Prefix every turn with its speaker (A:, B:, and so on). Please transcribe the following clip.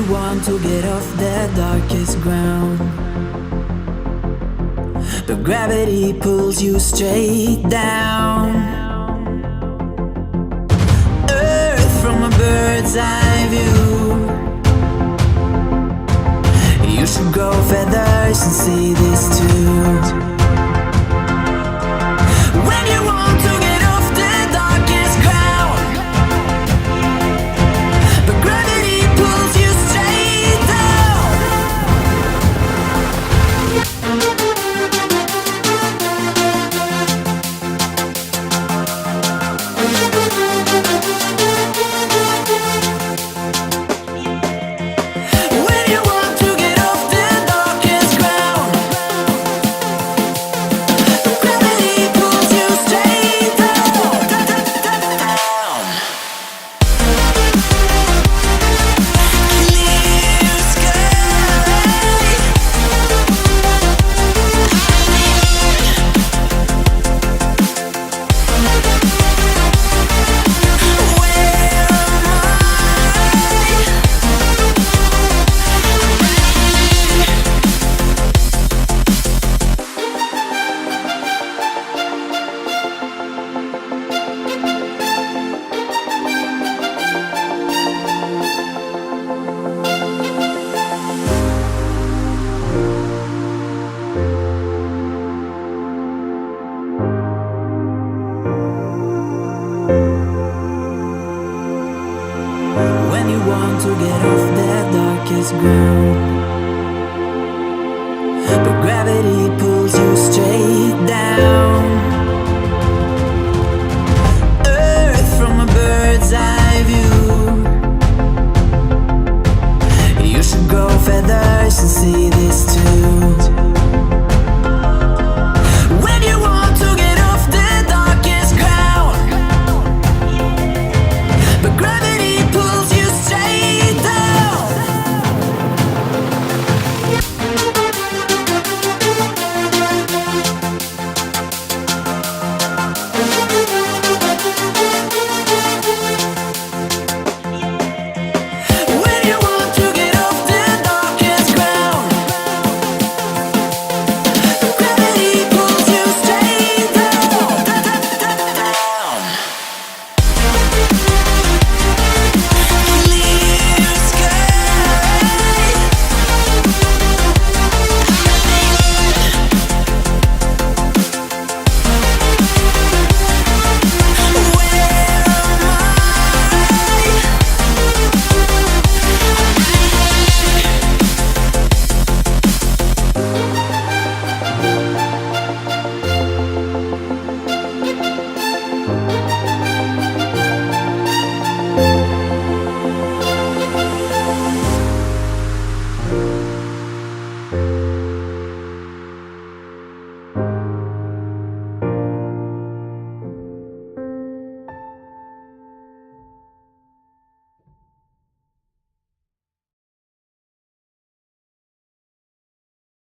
A: you want to get off the darkest ground, but gravity pulls you straight down. Earth from a bird's eye view. You should grow feathers and see this too. When you want to get off the darkest ground, but gravity pulls you straight down. When you want to get off the darkest ground, but gravity pulls you straight down. Clear sky. Where when you want to get off the darkest ground,